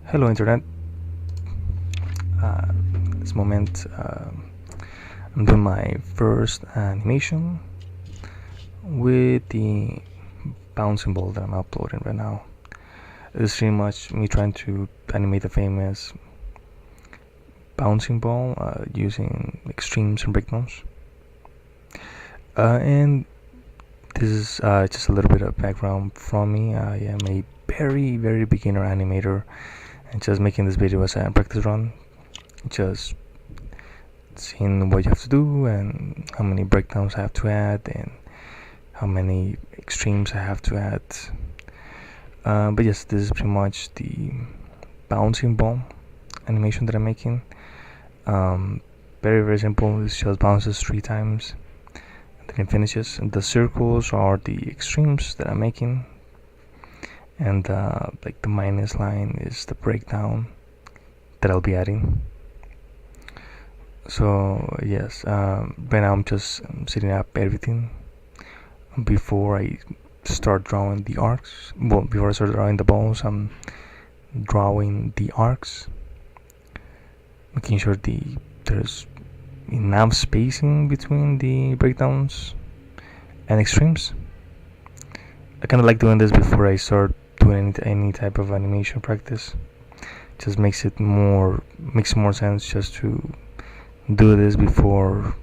Hello, Internet. This moment, I'm doing my first animation with the bouncing ball that I'm uploading right now. It's pretty much me trying to animate the famous bouncing ball using extremes and breakdowns. And this is just a little bit of background from me. I am a very, very beginner animator, and just making this video as a practice run. Just seeing what you have to do and how many breakdowns I have to add and how many extremes I have to add. But yes, this is pretty much the bouncing ball animation that I'm making. Very, very simple. It just bounces 3 times and then it finishes. And the circles are the extremes that I'm making, and like the minus line is the breakdown that I'll be adding. So yes, right now I'm just setting up everything before I start drawing the arcs. Well, before I start drawing the balls, I'm drawing the arcs, making sure there's enough spacing between the breakdowns and extremes. I kind of like doing this before I start doing any type of animation practice. Just makes more sense just to do this before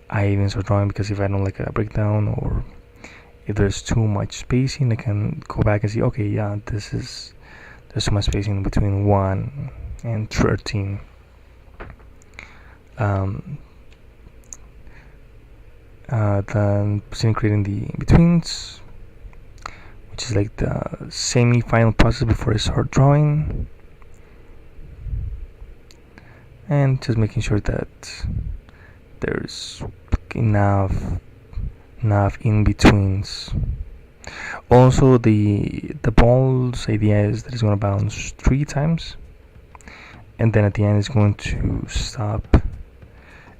I even start drawing, because if I don't like a breakdown or if there's too much spacing, I can go back and see, okay, yeah, there's too much spacing between 1 and 13. Then creating the in-betweens, which is like the semi-final process before I start drawing, and just making sure that there's enough in-betweens. Also, the ball's idea is that it's going to bounce 3 times, and then at the end it's going to stop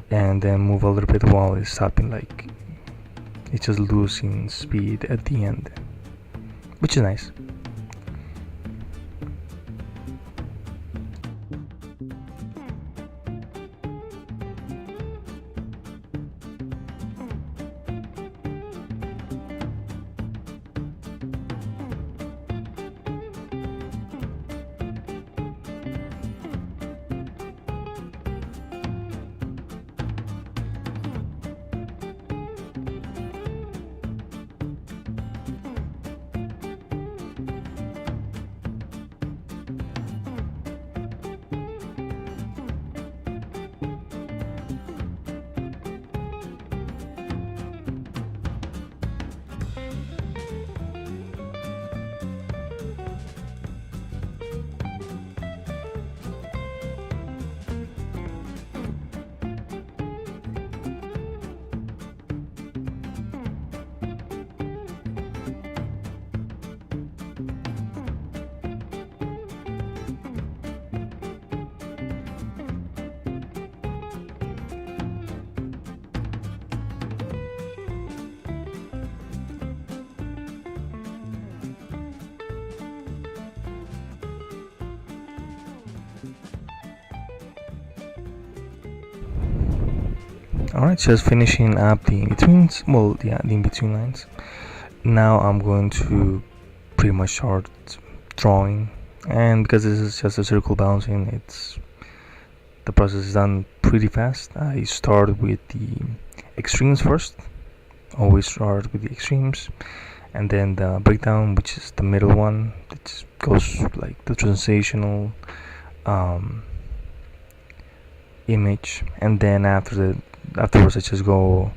and then move a little bit while it's stopping, like it's just losing speed at the end, which is nice. Alright, just finishing up the in-betweens. Well, yeah, the in-between lines. Now I'm going to pretty much start drawing, and because this is just a circle bouncing, the process is done pretty fast. I start with the extremes first. Always start with the extremes, and then the breakdown, which is the middle one. It goes like the transitional image, and then afterwards I just go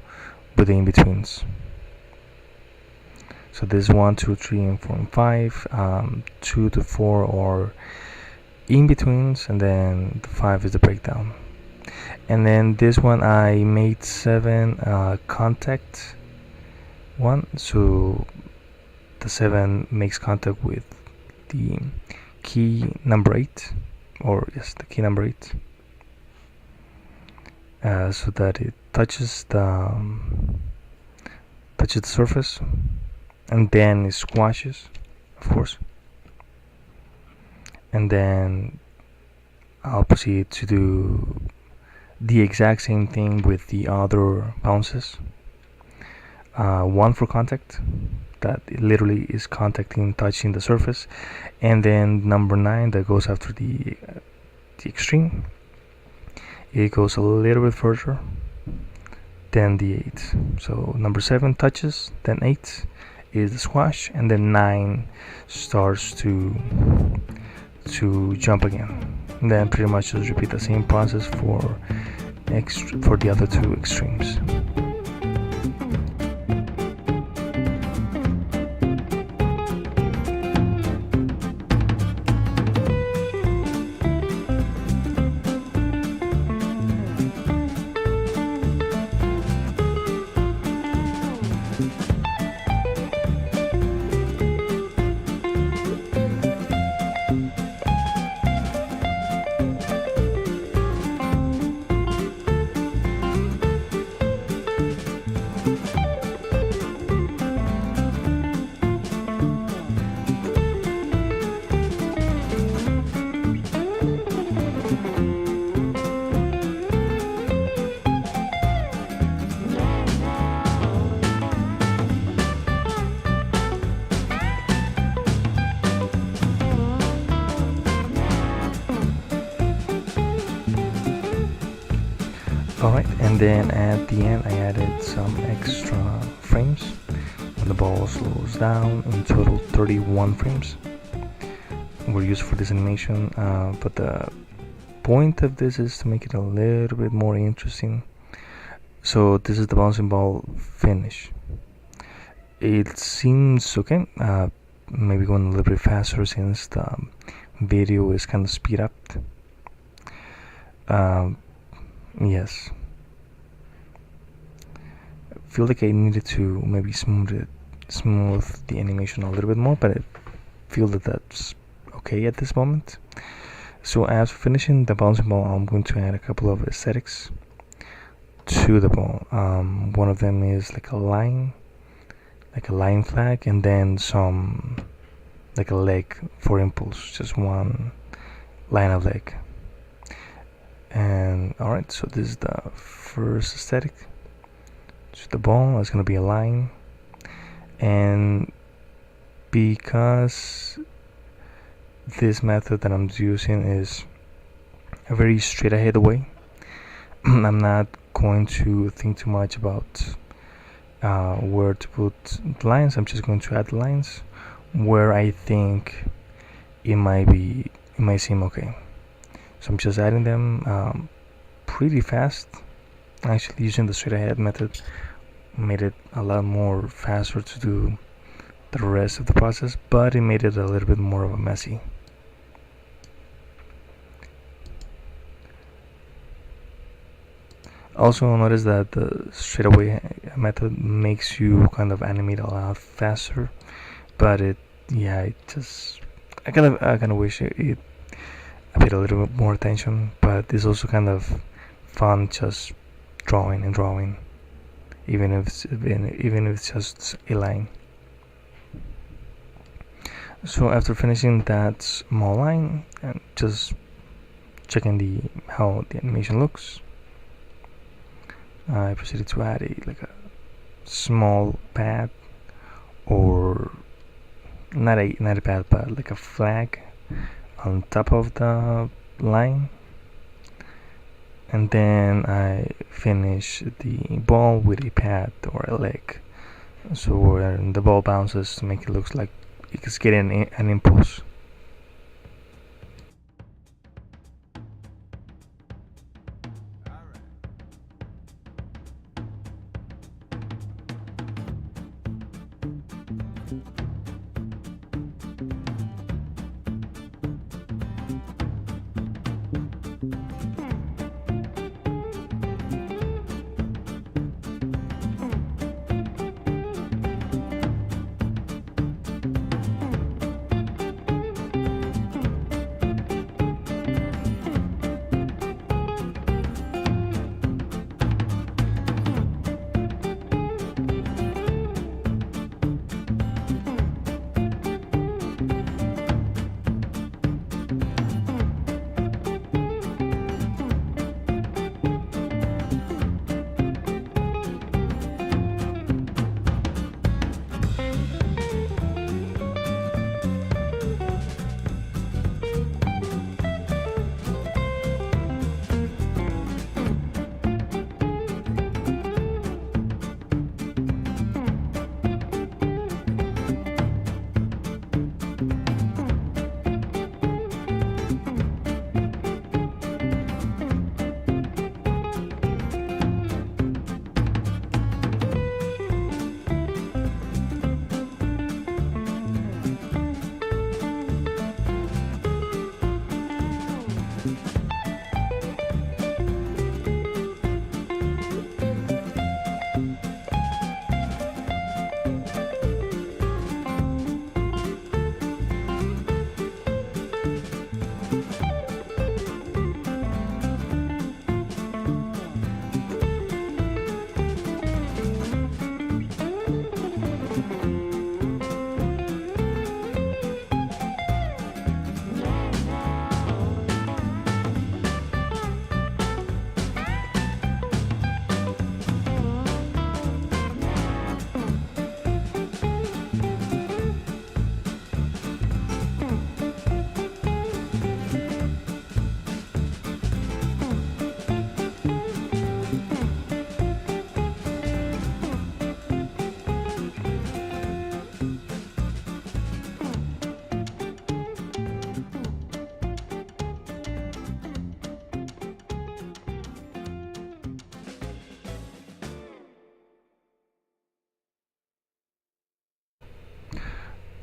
with the in-betweens. So this 1, 2, 3, and 4 and 5, 2 to 4 are in-betweens, and then the 5 is the breakdown. And then this one I made 7 contact 1, so the 7 makes contact with the key number 8, or yes, the key number 8. So that it touches the surface, and then it squashes, of course. and then I'll proceed to do the exact same thing with the other bounces. One for contact, that literally is contacting, touching the surface, and then number 9 that goes after the extreme. It goes a little bit further than the 8. So number 7 touches, then 8 is the squash, and then 9 starts to jump again. And then pretty much just repeat the same process for the other 2 extremes. Alright, and then at the end I added some extra frames when the ball slows down. In total 31 frames were used for this animation, but the point of this is to make it a little bit more interesting. So this is the bouncing ball finish. It seems okay, maybe going a little bit faster since the video is kind of speed up. Yes, I feel like I needed to maybe smooth the animation a little bit more, but I feel that that's okay at this moment. So after finishing the bouncing ball, I'm going to add a couple of aesthetics to the ball. One of them is like a line flag, and then some like a leg for impulse, just one line of leg. And alright, so this is the first aesthetic. So the ball is going to be a line, and because this method that I'm using is a very straight ahead way, I'm not going to think too much about where to put the lines. I'm just going to add the lines where I think it might seem okay. So I'm just adding them pretty fast. Actually, using the straight ahead method made it a lot more faster to do the rest of the process, but it made it a little bit more of a messy. Also notice that the straightaway method makes you kind of animate a lot faster, but I kind of wish it I paid a little bit more attention, but it's also kind of fun just drawing, even if it's just a line. So after finishing that small line and just checking how the animation looks, I proceeded to add a small pad, or not a pad, but like a flag on top of the line, and then I finish the ball with a pad or a leg, so when the ball bounces, to make it look like it's getting an impulse.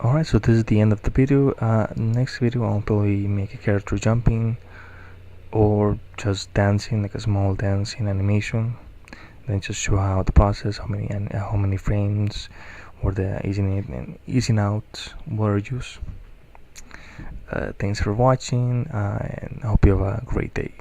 Alright, so this is the end of the video. Next video I'll probably make a character jumping or just dancing, like a small dancing animation. Then just show how the process, how many frames, or the easing in and easing out were used. Thanks for watching, and I hope you have a great day.